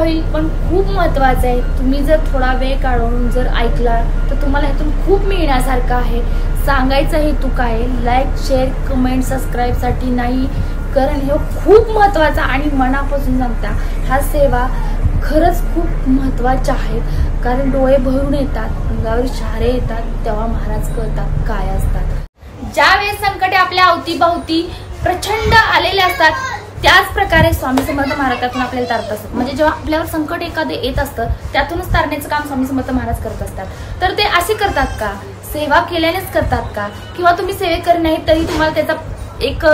होईल पण खूप महत्त्वाचं आहे. तुम्ही जर थोडा वेळ काढून जर ऐकला तर तुम्हाला ह्यातून खूप मिळण्यासारखं आहे. सांगायचा हेतू काय आहे, लाईक शेअर कमेंट सबस्क्राईबसाठी नाही, कारण हे खूप महत्त्वाचं आणि मनापासून सांगता ह्या सेवा खरंच खूप महत्त्वाच्या आहेत. कारण डोळे भरून येतात, अंगावर शहारे येतात, तेव्हा महाराज कळतात काय असतात. ज्यावेळेस संकटे आपल्या अवतीभवती प्रचंड आलेले असतात त्याच प्रकारे स्वामी समर्थ महाराजातून आपल्याला तारत असतात. म्हणजे जेव्हा आपल्यावर संकट एखादे येत असतं त्यातूनच तारण्याचं काम स्वामी समर्थ महाराज करत असतात. तर ते असे करतात का, सेवा केल्यानेच करतात का, किंवा तुम्ही सेवेकरी नाही तरी तुम्हाला त्याचा एक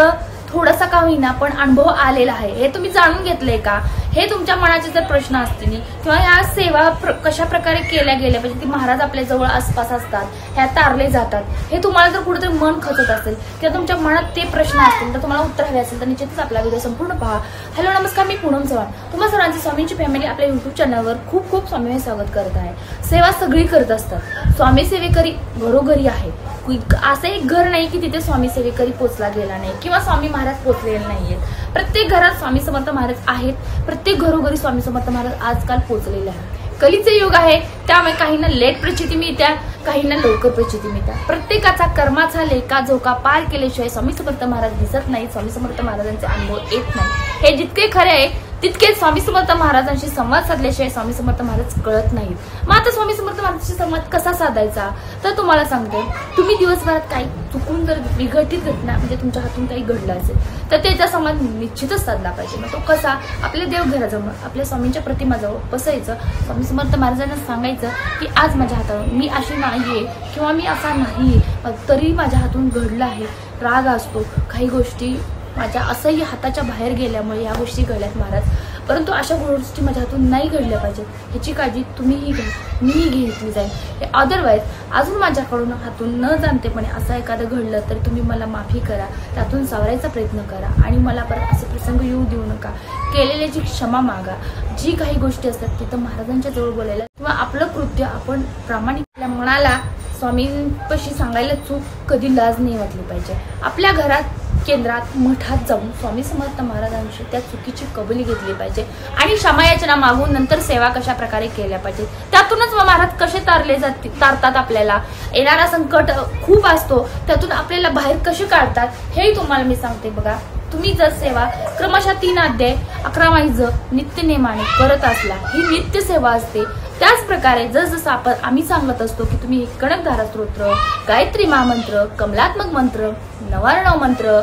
थोडासा का होईना पण अनुभव आलेला आहे, हे तुम्ही जाणून घेतलंय का, हे तुमच्या मनाचे जर प्रश्न असतील किंवा या सेवा कशा प्रकारे केल्या गेल्या पाहिजे, ती महाराज आपल्या जवळ आसपास असतात, ह्या तारले जातात, हे तुम्हाला जर कुठेतरी मन खचत असेल किंवा तुमच्या मनात ते प्रश्न असतील तर तुम्हाला उत्तर हवे असेल तर निश्चितच आपला व्हिडिओ संपूर्ण पहा. हॅलो नमस्कार, मी पूनम चव्हाण. तुम्हा सर्वांची स्वामींची फॅमिली आपल्या युट्यूब चॅनलवर खूप खूप स्वामींचे स्वागत करत आहे. सेवा सगळी करत असतात, स्वामी सेवेकरी घरोघरी आहे. असं एक घर नाही की तिथे स्वामी सेवेकरी पोचला गेला नाही किंवा स्वामी महाराज पोचलेले नाहीयेत. प्रत्येक घरात स्वामी समर्थ महाराज आहेत. प्रत्येक घरोघरी स्वामी समर्थ महाराज आजकाल पोचलेले आहेत. कलीचे युग आहे, त्यामुळे काहींना लेट प्रचिती मिळत्या, काहींना लवकर प्रचिती मिळत्या. प्रत्येकाचा कर्माचा लेखा जोखा पार केल्याशिवाय स्वामी समर्थ महाराज दिसत नाही, स्वामी समर्थ महाराजांचे अनुभव येत नाही. हे जितके खरे आहे तितके स्वामी समर्थ महाराजांशी संवाद साधल्याशिवाय स्वामी समर्थ महाराज कळत नाहीत. मग आता स्वामी समर्थ महाराजांशी संवाद कसा साधायचा तर तुम्हाला सांगते. तुम्ही दिवसभरात काही चुकून जर विघटित घटना म्हणजे तुमच्या हातून काही घडलं असेल तर त्याचा संवाद निश्चितच साधला पाहिजे. मग तो कसा, आपल्या देवघराजवळ आपल्या स्वामींच्या प्रतिमाजवळ बसायचं, स्वामी समर्थ महाराजांना सांगायचं की आज माझ्या हातावर मी अशी नाहीये किंवा मी असा नाही, तरी माझ्या हातून घडलं आहे. राग असतो, काही गोष्टी माझ्या असंही हाताच्या बाहेर गेल्यामुळे या गोष्टी घडल्यात महाराज, परंतु अशा गोष्टी माझ्या हातून नाही घडल्या पाहिजेत, ह्याची काळजी तुम्हीही घ्या, मीही घेतली जाईल. अदरवाईज अजून माझ्याकडून हातून न जाणतेपणे असं एखादं घडलं तर तुम्ही मला माफी करा, त्यातून सावरायचा प्रयत्न करा आणि मला परत असे प्रसंग येऊ देऊ नका. केलेल्याची क्षमा मागा. जी काही गोष्टी असतात तिथं महाराजांच्या जवळ बोलायला किंवा आपलं कृत्य आपण प्रामाणिक मनाला स्वामींपाशी सांगायला चूक कधी लाज नाही वाटली पाहिजे. आपल्या घरात केंद्रात मठात जाऊन स्वामी समर्थ महाराजांशी त्या चुकीची कबुली घेतली पाहिजे आणि क्षमायाचना मागून नंतर सेवा कशा प्रकारे केल्या पाहिजे. त्यातूनच महाराज कसे तारतात, आपल्याला येणारा संकट खूप असतो त्यातून आपल्याला बाहेर कसे काढतात हेही तुम्हाला मी सांगते. बघा, तुम्ही जर सेवा क्रमशः 3 अध्याय 11 वाईज नित्य नेमाने करत असला, ही नित्य सेवा असते. त्याच प्रकारे जसजसं आम्ही सांगत असतो की तुम्ही कणकधारा स्तोत्र, गायत्री महामंत्र, कमलात्मक मंत्र, नवारणव मंत्र,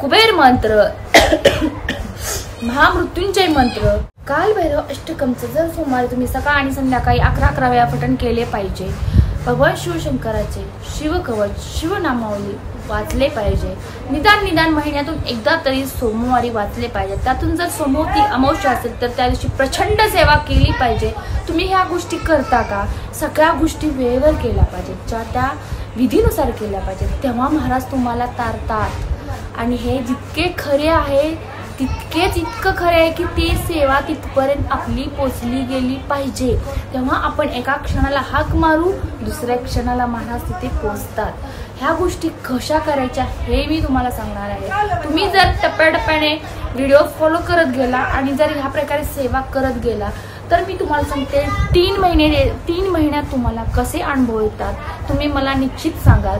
कुबेर मंत्र, महामृत्युंजय मंत्र, कालभैरव अष्टकमचं जर सोमवारी तुम्ही सकाळ आणि संध्याकाळी 11 वेळा पठण केले पाहिजे. भगवान शिवशंकराचे शिवकवच शिवनामावली वाचले पाहिजे. निदान महिन्यातून एकदा तरी सोमवारी वाचले पाहिजे. त्यातून जर सोमवती अमावस्या असेल तर त्या दिवशी प्रचंड सेवा केली पाहिजे. तुम्ही ह्या गोष्टी करता का? सगळ्या गोष्टी वेळेवर केल्या पाहिजेत, ज्या त्या विधीनुसार केल्या पाहिजेत, तेव्हा महाराज तुम्हाला तारतात. आणि हे जितके खरे आहे तितकेच इतकं खरं आहे की ती सेवा तिथपर्यंत आपली पोचली गेली पाहिजे. तेव्हा आपण एका क्षणाला हाक मारू, दुसऱ्या क्षणाला महाराज तिथे पोचतात. ह्या गोष्टी कशा करायच्या हे मी तुम्हाला सांगणार आहे. तुम्ही जर टप्प्याटप्प्याने व्हिडिओ फॉलो करत गेला आणि जर ह्या प्रकारे सेवा करत गेला तर मी तुम्हाला सांगते 3 महिन्यात तुम्हाला कसे अनुभव येतात तुम्ही मला निश्चित सांगाल.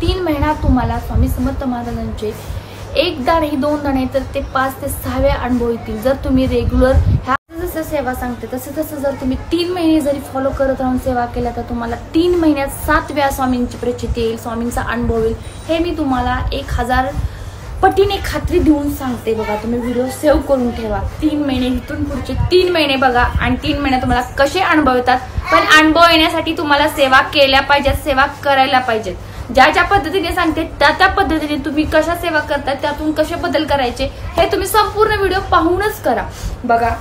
3 महिन्यात तुम्हाला स्वामी समर्थ महाराजांचे एकदा नाही 2दा नाही तर ते 5 ते 6 वेळा अनुभव येतील. जर तुम्ही रेग्युलर ह्या जसं सेवा सांगते तसं जर तुम्ही 3 महिने जरी फॉलो करत राहून सेवा केल्या तर तुम्हाला 3 महिन्यात 7 वेळा स्वामींची प्रचिती येईल, स्वामींचा अनुभव येईल. हे मी तुम्हाला 1000 पटीने खात्री देऊन सांगते. बघा, तुम्ही व्हिडिओ सेव्ह करून ठेवा. 3 महिने, इथून पुढचे 3 महिने बघा आणि 3 महिने तुम्हाला कसे अनुभव येतात. पण अनुभव येण्यासाठी तुम्हाला सेवा केल्या पाहिजेत, सेवा करायला पाहिजेत. ज्या पद्धतीने सांगते त्या पद्धतीने तुम्ही कशा सेवा करता, त्यातून कसे बदल करायचे हे तुम्ही संपूर्ण व्हिडिओ पाहूनच करा. बघा,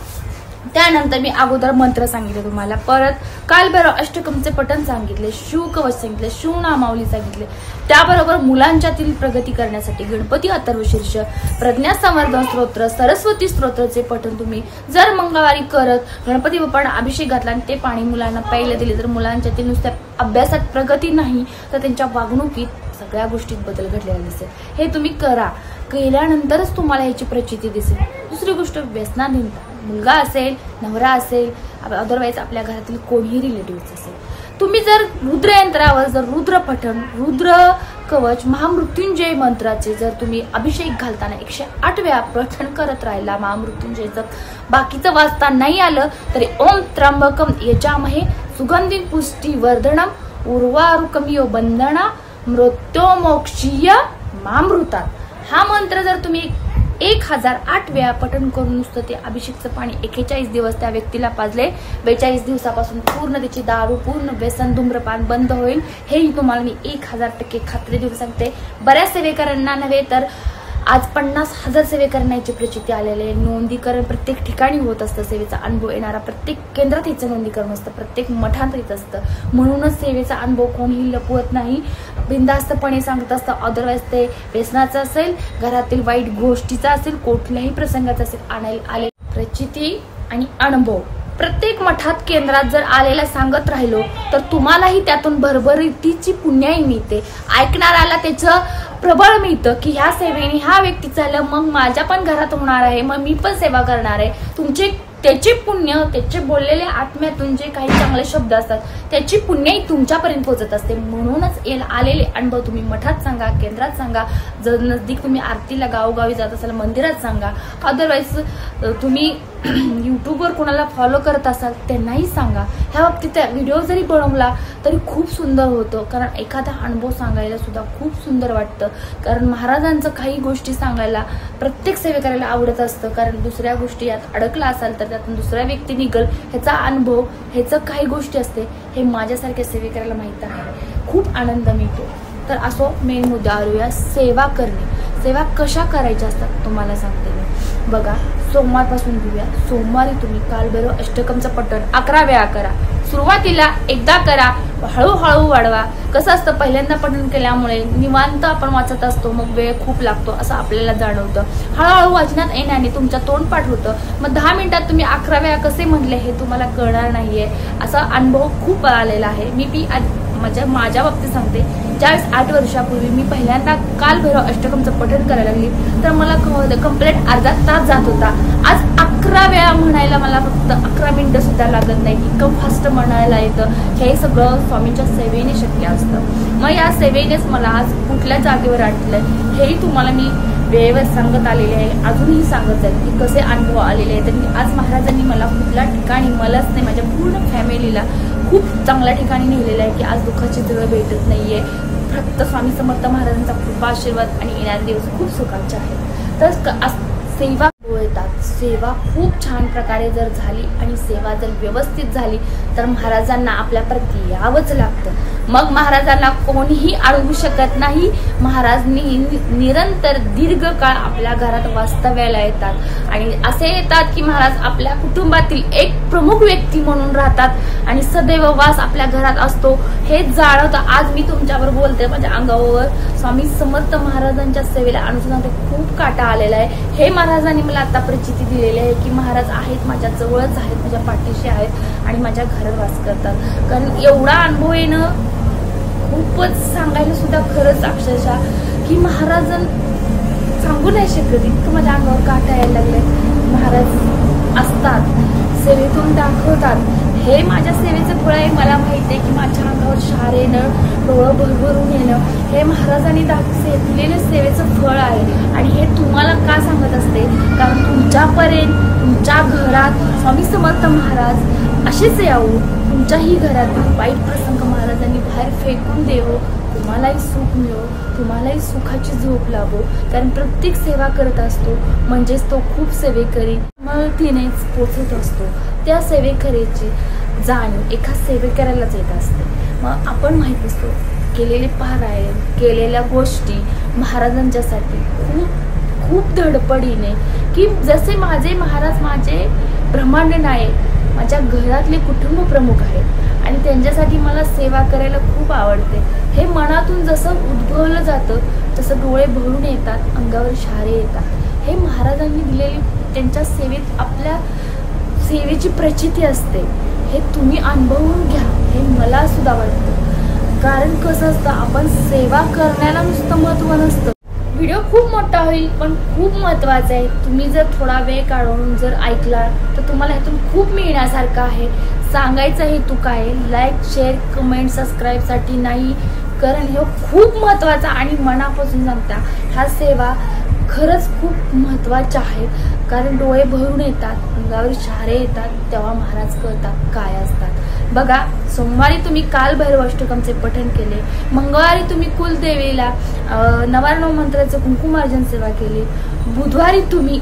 त्यानंतर मी अगोदर मंत्र सांगितले तुम्हाला, परत कालभैरव अष्टकमचे पठण सांगितले, शिवकवच सांगितले, शिवनामावली सांगितले. त्याबरोबर मुलांच्यातील प्रगती करण्यासाठी गणपती अथर्वशीर्ष, प्रज्ञा संवर्धन स्तोत्र, सरस्वती स्तोत्राचे पठण तुम्ही जर मंगळवारी करत गणपती बाप्पांना अभिषेक घातला आणि ते पाणी मुलांना प्यायला दिले तर मुलांच्यातील नुसत्या अभ्यासात प्रगती नाही तर त्यांच्या वागणुकीत सगळ्या गोष्टीत बदल घडलेला दिसेल. हे तुम्ही करा, केल्यानंतरच तुम्हाला ह्याची प्रचिती दिसेल. दुसरी गोष्ट, व्यसनाधीनता, मुलगा असेल नवरा असेल, अदरवाईज आपल्या घरातील कोणीही रिलेटिव्ह असेल, तुम्ही जर रुद्रयंत्रावर जर रुद्रपठण, रुद्र कवच, महामृत्युंजय मंत्राचे जर तुम्ही अभिषेक घालताना 108 वेळा पठण करत राहिला महामृत्युंजयचं, बाकीचं वाचता नाही आलं तरी ओम त्र्यंबकम यजामहे सुगंधी पुष्टी वर्धनम उर्वारुकमियो बंधना मृत्योमोक्षीय मामृतात, हा मंत्र जर तुम्ही 1008 वेळा पठण करून नुसतं ते अभिषेकचं पाणी 41 दिवस त्या व्यक्तीला पाजले, 42 दिवसापासून पूर्ण त्याची दारू, पूर्ण व्यसन, धूम्रपान बंद होईल. हेही तुम्हाला मी 1000% खात्री देऊन सांगते. बऱ्याच सेवेकरांना नव्हे तर आज 50,000 सेवेकरणाची प्रचिती आलेले आहे. नोंदीकरण प्रत्येक ठिकाणी होत असतं. सेवेचा अनुभव येणारा प्रत्येक केंद्रात हिचं नोंदीकरण असतं, प्रत्येक मठात येत असतं. म्हणूनच सेवेचा अनुभव कोणीही लपवत नाही, बिनधास्तपणे सांगत असतं. अदरवाईज ते व्यसनाचं असेल, घरातील वाईट गोष्टीचा असेल, कुठल्याही प्रसंगाचा असेल, आले प्रचिती आणि अनुभव प्रत्येक मठात केंद्रात जर आलेला सांगत राहिलो तर तुम्हालाही त्यातून भरभरीतीची पुण्याई मिळते. ऐकणाऱ्याला त्याचं प्रबळ मिळतं की ह्या सेवेने हा व्यक्ती झालं, मग माझ्या पण घरात होणार आहे, मग मी पण सेवा करणार आहे. त्याचे पुण्य, त्याचे बोललेले आत्म्यातून जे काही चांगले शब्द असतात त्याची पुण्याई तुमच्यापर्यंत पोहोचत असते. म्हणूनच आलेले अनुभव तुम्ही मठात सांगा, केंद्रात सांगा. जर नजदीक तुम्ही आरतीला गावोगावी जात असाल मंदिरात सांगा. अदरवाईज तुम्ही यूट्यूबवर कोणाला फॉलो करत असाल त्यांनाही सांगा. ह्या बाबतीत व्हिडिओ जरी बनवला तरी खूप सुंदर होतं, कारण एखादा अनुभव सांगायला सुद्धा खूप सुंदर वाटतं. कारण महाराजांचं काही गोष्टी सांगायला प्रत्येक सेवेकऱ्याला आवडत असतं, कारण दुसऱ्या गोष्टी यात अडकला असाल तर त्यातून दुसऱ्या व्यक्ती निघल ह्याचा अनुभव, ह्याचं काही गोष्टी असते हे माझ्यासारख्या सेवेकऱ्याला माहीत आहे. खूप आनंद मिळतो. तर असो, मेन मुद्द्यावर येऊया. सेवा करणे. सेवा कशा करायच्या असतात तुम्हाला सांगते मी. बघा, सोमवारपासून घेऊया. सोमवारी तुम्ही कालभैरव अष्टकमचं पठण 11 वेळा करा. सुरुवातीला एकदा करा, हळूहळू वाढवा. कसं असतं, पहिल्यांदा पठण केल्यामुळे निवांत आपण वाचत असतो, मग वेळ खूप लागतो असं आपल्याला जाणवतं. हळूहळू वाचनात येण्याने तुमचं तोंडपाठ होतं. मग 10 मिनिटात तुम्ही 11 वेळा कसे म्हटले हे तुम्हाला कळणार नाहीये. असा अनुभव खूप आलेला आहे. मी माझ्या बाबतीत सांगते. ज्यावेळेस 8 वर्षापूर्वी मी पहिल्यांदा कालभैरव अष्टकमचं पठण करायला लागली तर मला कंप्लीट अर्धा तास जात होता. आज 11 वेळा म्हणायला मला फक्त 11 मिनिटं सुद्धा लागत नाही. इतकं फास्ट म्हणायला येतं. हे सगळं स्वामींच्या सेवेने शक्य असतं. मग या सेवेनेच मला आज कुठल्या जागेवर आणलंय हेही तुम्हाला मी वेळेवर सांगत आलेले आहे. अजूनही सांगत जाईल की कसे अनुभव आलेले आहेत. आणि आज महाराजांनी मला कुठल्या ठिकाणी, मलाच नाही माझ्या पूर्ण फॅमिलीला खूप चांगल्या ठिकाणी नेलेलं आहे की आज दुःखाची झळ भेटत नाहीये. फक्त स्वामी समर्थ महाराजांचा कृपा, आशीर्वाद आणि येणारे दिवस खूप सुखाचे आहेत. तर सेवा येतात. सेवा खूप छान प्रकारे जर झाली आणि सेवा जर व्यवस्थित झाली तर महाराजांना आपल्यापर्यंत यावंच लागतं. मग महाराजांना कोणीही अडवू शकत नाही. महाराज निरंतर दीर्घ काळ आपल्या घरात वास्तव्याला येतात आणि असे येतात की महाराज आपल्या कुटुंबातील एक प्रमुख व्यक्ती म्हणून राहतात आणि सदैव वास आपल्या घरात असतो. हे जाणवतं. आज मी तुमच्यावर बोलते, माझ्या अंगावर स्वामी समर्थ महाराजांच्या सेवेला अनुसरून खूप काटा आलेला आहे. हे महाराजांनी मला आता प्रचिती दिलेली आहे की महाराज आहेत, माझ्या जवळच आहेत, माझ्या पाठीशी आहेत आणि माझ्या घरात वास करतात. कारण एवढा अनुभव येणं खूपच सांगायला सुद्धा खरंच अक्षरशः की महाराज सांगू नाही शकत. इतकं माझ्या अंगावर काटा यायला लागले. महाराज असतात, सेवेतून दाखवतात. हे माझ्या सेवेचं फळ आहे. मला माहिती आहे की माझ्या अंगावर शार येणं, डोळं भरभरून येणं हे महाराजांनी दिलेलं सेवेचं फळ आहे. आणि हे तुम्हाला का सांगत असते, कारण तुमच्यापर्यंत, तुमच्या घरात स्वामी समर्थ महाराज असेच यावं. तुमच्याही घरात वाईट प्रसंग महाराजांनी बाहेर फेकून देवो, तुम्हालाही सुख मिळो, तुम्हालाही सुखाची झोप लाभो. कारण प्रत्येक सेवा करत असतो म्हणजेच तो खूप सेवेकरी मळतीनेच पोचत असतो. त्या सेवेकरीची जाणीव एका सेवेकऱ्यालाच येत असते. मग आपण माहित असतो केलेले पारायण, केलेल्या गोष्टी महाराजांच्यासाठी खूप खूप धडपडीने, की जसे माझे महाराज माझे ब्रह्मांड नायक, माझ्या घरातले कुटुंब प्रमुख आहेत आणि त्यांच्यासाठी मला सेवा करायला खूप आवडते. हे मनातून जसं उद्भवलं जातं तसं डोळे भरून येतात, अंगावर शारे येतात. हे महाराजांनी दिलेली त्यांच्या सेवेत आपल्या सेवेची प्रचिती असते. हे तुम्ही अनुभवून घ्या, हे मला सुद्धा वाटतं. कारण कसं असतं, आपण सेवा करण्याला नुसतं महत्त्व नसतं, व्हिडिओ खूप मोठा होईल पण खूप महत्त्वाचा आहे. तुम्ही जर थोडा वेळ काढून जर ऐकला तर तुम्हाला ह्यातून खूप मिळण्यासारखं आहे. सांगायचा हेतू काय आहे, लाईक शेअर कमेंट सबस्क्राईबसाठी नाही, कारण हे खूप महत्त्वाचं आणि मनापासून सांगता ह्या सेवा खरंच खूप महत्त्वाच्या आहेत. कारण डोळे भरून येतात, अंगावर शहारे येतात, तेव्हा महाराज कळतात काय असतात. बघा, सोमवारी तुम्ही काल भैरवाष्टकमचे पठण केले, मंगळवारी तुम्ही कुलदेवीला नवार्णव मंत्राचं कुंकुमार्जन सेवा केली, बुधवारी तुम्ही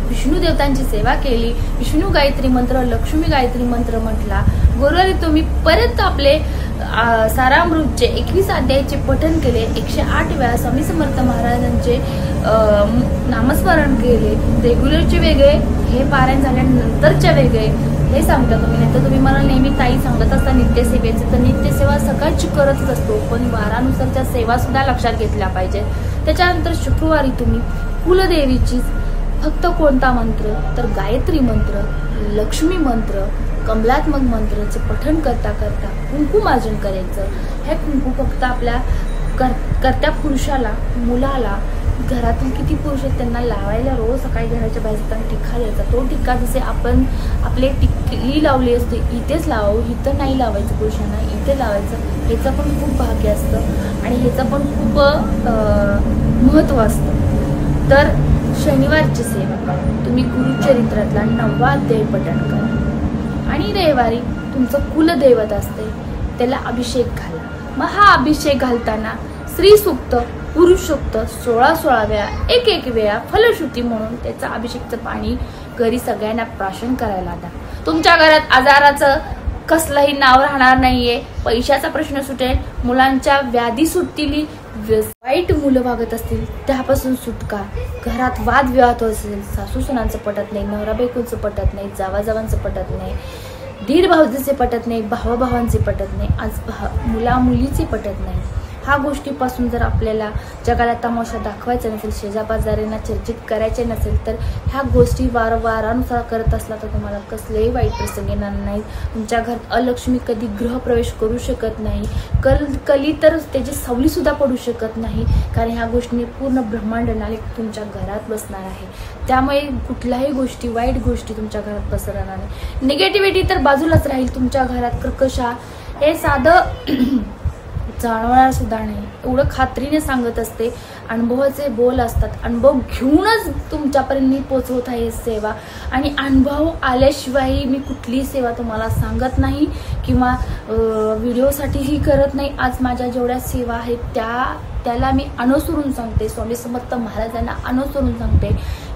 विष्णू देवतांची सेवा केली, विष्णू गायत्री मंत्र लक्ष्मी गायत्री मंत्र म्हटला, गुरुवारी तुम्ही परत आपले सारामृतचे 21 अध्यायाचे पठण केले, 108 वेळा स्वामी समर्थ महाराजांचे नामस्मरण केले. रेग्युलरचे वेगळे, हे पारायण झाल्यानंतरच्या वेगळे, हे सांगता तुम्ही. नाही तर तुम्ही मला नेहमी ताई सांगत असता नित्यसेवेचे, तर नित्यसेवा सकाळची करतच असतो, पण वारानुसारच्या सेवा सुद्धा लक्षात घेतल्या पाहिजे. त्याच्यानंतर शुक्रवारी तुम्ही कुलदेवीची फक्त कोणता मंत्र तर गायत्री मंत्र, लक्ष्मी मंत्र, कमलात्मक मंत्राचे पठण करता करता कुंकुमार्जन करायचं. हे कुंकू फक्त आपल्या कर्त्या पुरुषाला, मुलाला, घरातील किती पुरुष आहेत त्यांना लावायला रोज सकाळी घराच्या बाहेर जाताना टिक्का द्यायचा. तो टिक्का जसे आपण आपले टिक्की लावली असते इथेच लावावं, इथं नाही लावायचं पुरुषांना, इथे लावायचं. ह्याचं पण खूप भाग्य असतं आणि ह्याचं पण खूप महत्त्व असतं. तर शनिवारची सेवा तुम्ही गुरुचरित्रातला 9वा अध्याय पठण करा आणि रविवारी तुमचं कुलदैवत असते त्याला अभिषेक घाला. मग हा अभिषेक घालताना स्त्री सूक्त, पुरुष सूक्त 16 वेळा, एक वेळा फलश्रुती म्हणून त्याचं अभिषेकचं पाणी घरी सगळ्यांना प्राशन करायला द्या. तुमच्या घरात आजाराचं कसलंही नाव राहणार नाहीये, पैशाचा प्रश्न सुटेल, मुलांच्या व्याधी सुटतील, वाईट मुलं वागत असतील त्यापासून सुटका, घरात वादविवाद असेल, सासू सुनांचं पटत नाही, नवरा बायकोचं पटत नाही, जावाजावांचं पटत नाही, दीर भाऊजीचे पटत नाही, भावाभावांचे पटत नाही, आज मुला मुलीचे पटत नाही. ह्या गोष्टीपासून जर आपल्याला जगाला तमाशा दाखवायचा नसेल, शेजापाजाऱ्यांना चर्चित करायचे नसेल, तर ह्या गोष्टी वारंवारानुसार करत असला तर तुम्हाला कसलेही वाईट प्रसंग येणार नाही. तुमच्या घरात अलक्ष्मी कधी गृहप्रवेश करू शकत नाही, कली तर त्याची सावली सुद्धा पडू शकत नाही, कारण ह्या गोष्टीने पूर्ण ब्रह्मांड नालिक तुमच्या घरात बसणार आहे. त्यामुळे कुठल्याही गोष्टी, वाईट गोष्टी तुमच्या घरात पसरणार नाही. निगेटिव्हिटी तर बाजूलाच राहील. तुमच्या घरात कर्कशा हे साधं जाणवणार सुद्धा नाही, एवढं खात्रीने सांगत असते. अनुभवाचे बोल असतात, अनुभव घेऊनच तुमच्यापर्यंत मी पोचवत आहे सेवा, आणि अनुभव आल्याशिवाय मी कुठलीही सेवा तुम्हाला सांगत नाही किंवा व्हिडिओसाठीही करत नाही. आज माझ्या जेवढ्या सेवा आहेत त्याला मी अनुसरून सांगते, स्वामी समर्थ महाराजांना अनुसरून सांगते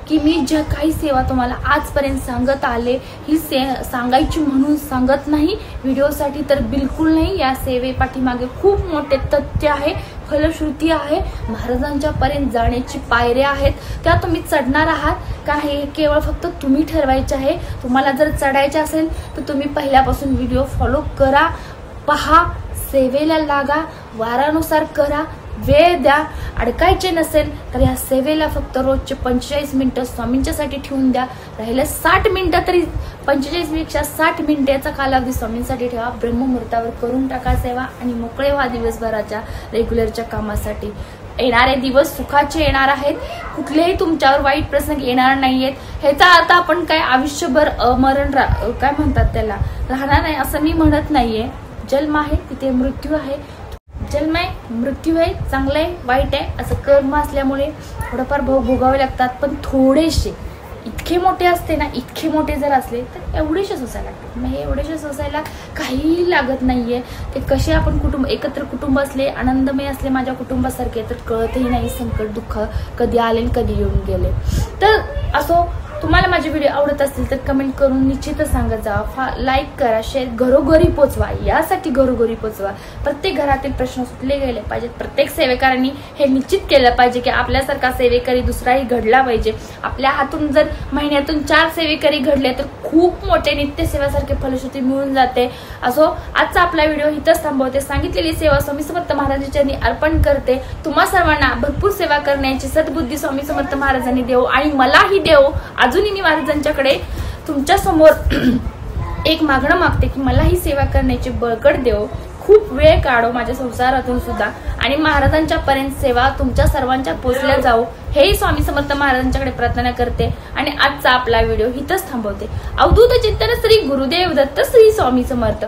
की मी ज्या काही सेवा तुम्हाला आजपर्यंत सांगत आले ही सांगायची म्हणून सांगत नाही, व्हिडिओसाठी तर बिलकुल नाही. या सेवेपाठीमागे खूप मोठे तथ्य आहे, फलश्रुती आहे, महाराजांच्या पर्यंत जाण्याची पायऱ्या आहेत, त्या तुम्ही चढणार आहात का हे केवळ फक्त तुम्ही ठरवायचे आहे. तुम्हाला जर चढायचे असेल तर तुम्ही पहिल्यापासून व्हिडिओ फॉलो करा, पहा, सेवेला लागा, वारानुसार करा, वेळ द्या. अडकायचे नसेल तर ह्या सेवेला फक्त रोजचे 45 मिनिटं स्वामींच्यासाठी ठेवून द्या. राहिलं 60 मिनिटं, तरी 45पेक्षा 60 मिनिटाचा कालावधी स्वामींसाठी ठेवा. ब्रह्ममुहूर्तावर करून टाका सेवा आणि मोकळे व्हा दिवसभराच्या रेग्युलरच्या कामासाठी. येणारे दिवस सुखाचे येणार आहेत, कुठलेही तुमच्यावर वाईट प्रसंग येणार नाहीयेत. ह्याचा अर्थ आपण काय आयुष्यभर अमरण काय म्हणतात त्याला राहणार नाही असं मी म्हणत नाहीये. जन्म आहे तिथे मृत्यू आहे, जन्म आहे मृत्यू आहे, चांगलं आहे वाईट आहे असं कर्म असल्यामुळे थोडंफार भोगावे लागतात. पण थोडेसे इतके मोठे असते ना, इतके मोठे जर असले तर एवढेसे सोसायला लागतात. मग हे एवढेसे सोसायला काहीही लागत नाहीये. ते कसे आपण एकत्र कुटुंब असले, आनंदमय असले माझ्या कुटुंबासारखे, तर कळतही नाही संकट दुःख कधी आले कधी येऊन गेले. तर असो, तुम्हाला माझे व्हिडिओ आवडत असतील तर कमेंट करून निश्चितच सांगत जा. लाईक करा, शेअर घरोघरी पोचवा. यासाठी घरोघरी पोचवा. प्रत्येक घरातील प्रश्न सुटले गेले पाहिजेत. प्रत्येक सेवेकरांनी हे निश्चित केलं पाहिजे की आपल्यासारखा सेवेकरी दुसराही घडला पाहिजे. आपल्या हातून जर महिन्यातून 4 सेवेकरी घडले तर खूप मोठे नित्यसेवासारखे फलश्रुती मिळून जाते. असो, आजचा आपला व्हिडिओ इथंच थांबवते. सांगितलेली सेवा स्वामी समर्थ महाराजांच्या चरणी अर्पण करते. तुम्हा सर्वांना भरपूर सेवा करण्याची सद्बुद्धी स्वामी समर्थ महाराजांनी देव आणि मलाही देव. अजूनही मी महाराजांच्याकडे तुमच्या समोर एक मागणं मागते की मला ही सेवा करण्याची बळकट देव. खूप वेळ काढो माझ्या संसारातून सुद्धा आणि महाराजांच्या पर्यंत सेवा तुमच्या सर्वांच्या पोचल्या जाऊ हेही स्वामी समर्थ महाराजांच्याकडे प्रार्थना करते आणि आजचा आपला व्हिडिओ इथंच थांबवते। अवधूत चिंतन श्री गुरुदेव दत्त श्री स्वामी समर्थ।